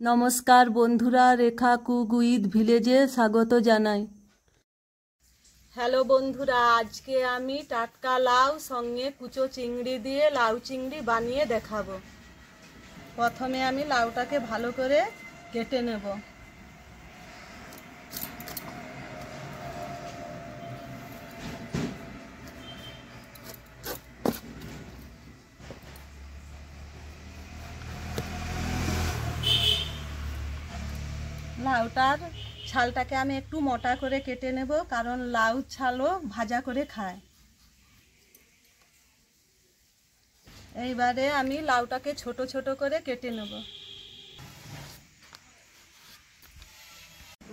নমস্কার বন্ধুরা, রেখা cook with ভিলেজে স্বাগত জানাই। হ্যালো বন্ধুরা, আজকে আমি টাটকা লাউ সঙ্গে কুচো চিংড়ি দিয়ে লাউ চিংড়ি বানিয়ে দেখাবো। প্রথমে আমি লাউটাকে ভালো করে কেটে নেব। লাউটার ছালটাকে আমি একটু মোটা করে কেটে নেব, কারণ লাউ ছালও ভাজা করে খায়। এইবারে আমি লাউটাকে ছোট ছোট করে কেটে নেব।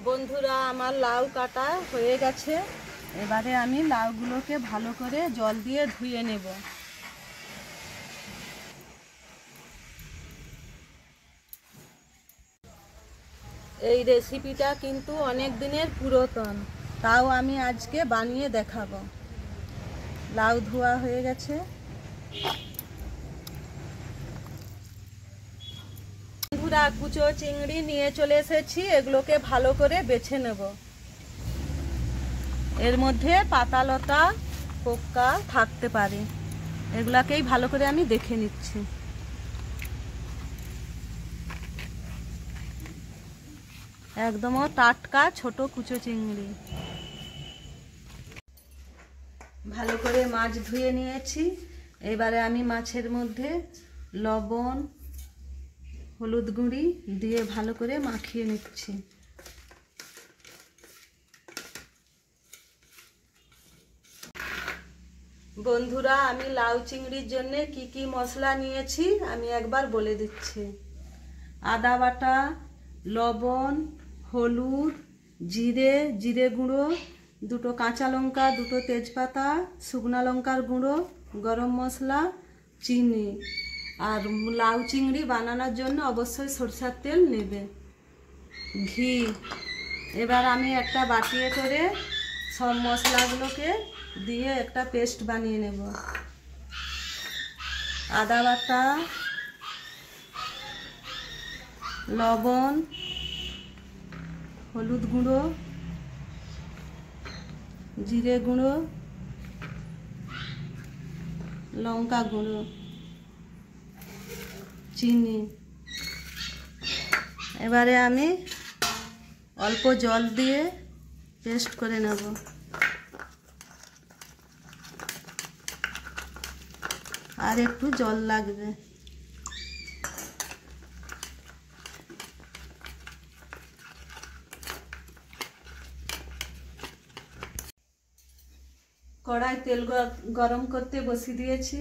বন্ধুরা, আমার লাউ কাটা হয়ে গেছে। এবারে আমি লাউগুলোকে ভালো করে জল দিয়ে ধুয়ে নেব। এই রেসিপিটা কিন্তু অনেক দিনের পুরাতন, তাও আমি আজকে বানিয়ে দেখাবো। লাউ ধোয়া হয়ে গেছে। বন্ধুরা, কুচো চিংড়ি নিয়ে চলে এসেছি, এগুলোকে ভালো করে বেছে নেব। এর মধ্যে পাতা লতা পোকা থাকতে পারে, এগুলাকেই ভালো করে আমি দেখে নিচ্ছি। একদম টাটকা ছোট কুচো চিংড়ি। ভালো করে মাছ ধুয়ে নিয়েছি। এবারে আমি মাছের মধ্যে লবণ হলুদ গুঁড়ি দিয়ে ভালো করে মাখিয়ে নিচ্ছি। বন্ধুরা, আমি লাউ চিংড়ির জন্য কি কি মশলা নিয়েছি আমি একবার বলে দিচ্ছি। আদা বাটা, লবণ, হলুদ, জিরে গুঁড়ো, দুটো কাঁচা লঙ্কা, দুটো তেজপাতা, শুকনো লঙ্কার গুঁড়ো, গরম মশলা, চিনি। আর লাউ চিংড়ি বানানোর জন্য অবশ্যই সরষের তেল নেবে, ঘি। এবার আমি একটা বাটিয়ে করে সব মশলাগুলোকে দিয়ে একটা পেস্ট বানিয়ে নেব। আদা বাটা, লবণ, হলুদ গুঁড়ো, জিরে গুঁড়ো, লঙ্কা গুঁড়ো, চিনি। এবারে আমি অল্প জল দিয়ে পেস্ট করে নেব। আর একটু জল লাগবে। কড়াই তেল গরম করতে বসিয়ে দিয়েছি।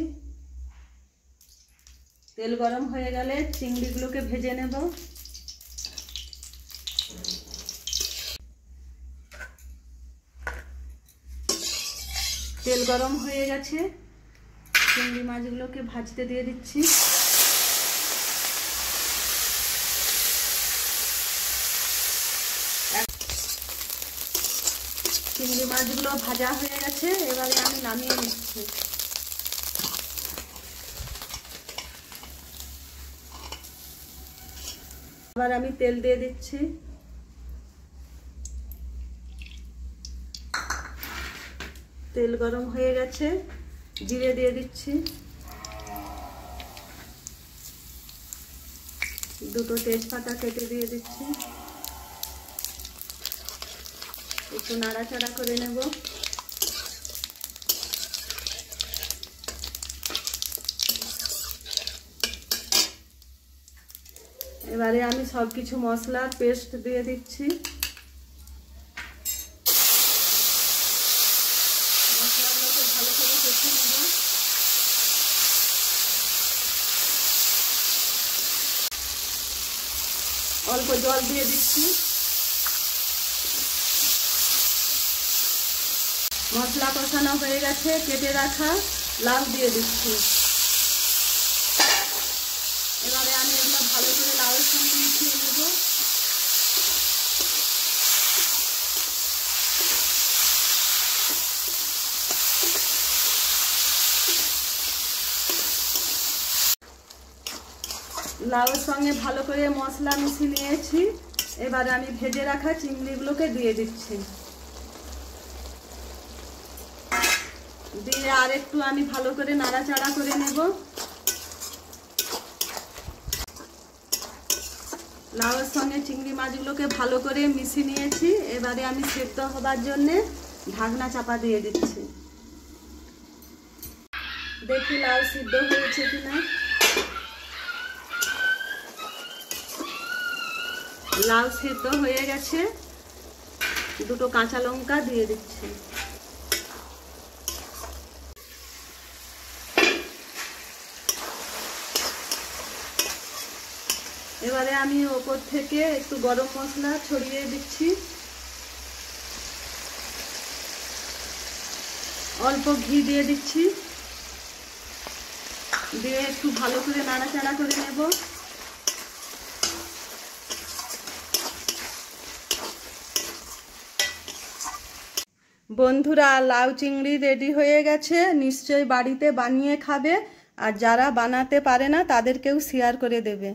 তেল গরম হয়ে গেলে চিংড়িগুলোকে ভেজে নেব। তেল গরম হয়ে গেছে, চিংড়ি মাছগুলোকে ভাজতে দিয়ে দিচ্ছি। চিংড়ি মাছগুলো ভাজা হয়ে গেছে, এবারে আমি নামিয়ে নিচ্ছি। আবার আমি তেল দিয়ে দিচ্ছি। তেল গরম হয়ে গেছে, জিরে দিয়ে দিচ্ছি, দুটো তেজপাতা কেটে দিয়ে দিচ্ছি। একটু নাড়াচাড়া করে নেব। এবারে আমি সব কিছু মশলার পেস্ট দিয়ে দিচ্ছি। মশলাগুলোকে ভালো করে কষে নেব। অল্প জল দিয়ে দিচ্ছি। মশলা কষানো হয়ে গেছে, কেটে রাখা লাউ দিয়ে দিচ্ছি। এবারে আমি এগুলো ভালো করে লাউয়ের সঙ্গে মিশিয়ে নেব। লাউয়ের সঙ্গে ভালো করে মশলা মিশিয়ে নিয়েছি। এবারে আমি ভেজে রাখা চিংড়িগুলোকে দিয়ে দিচ্ছি। দিয়ে আর একটু আমি ভালো করে নাড়াচাড়া করে নেব। লাউয়ের সঙ্গে চিংড়ি মাছগুলোকে ভালো করে মিশিয়ে নিয়েছি। এবারে আমি সেদ্ধ হবার জন্যে ঢাকনা চাপা দিয়ে দিচ্ছি। দেখি লাউ সিদ্ধ হয়েছে কিনা। লাউ সিদ্ধ হয়ে গেছে। দুটো কাঁচা লঙ্কা দিয়ে দিচ্ছি। এবারে আমি ওপর থেকে একটু গরম মশলা ছড়িয়ে দিচ্ছি। অল্প ঘি দিয়ে দিচ্ছি। দিয়ে একটু ভালো করে নাড়াচাড়া করে নেব। বন্ধুরা, লাউ চিংড়ি রেডি হয়ে গেছে। নিশ্চয়ই বাড়িতে বানিয়ে খাবে, আর যারা বানাতে পারে না তাদেরকেও শেয়ার করে দেবে।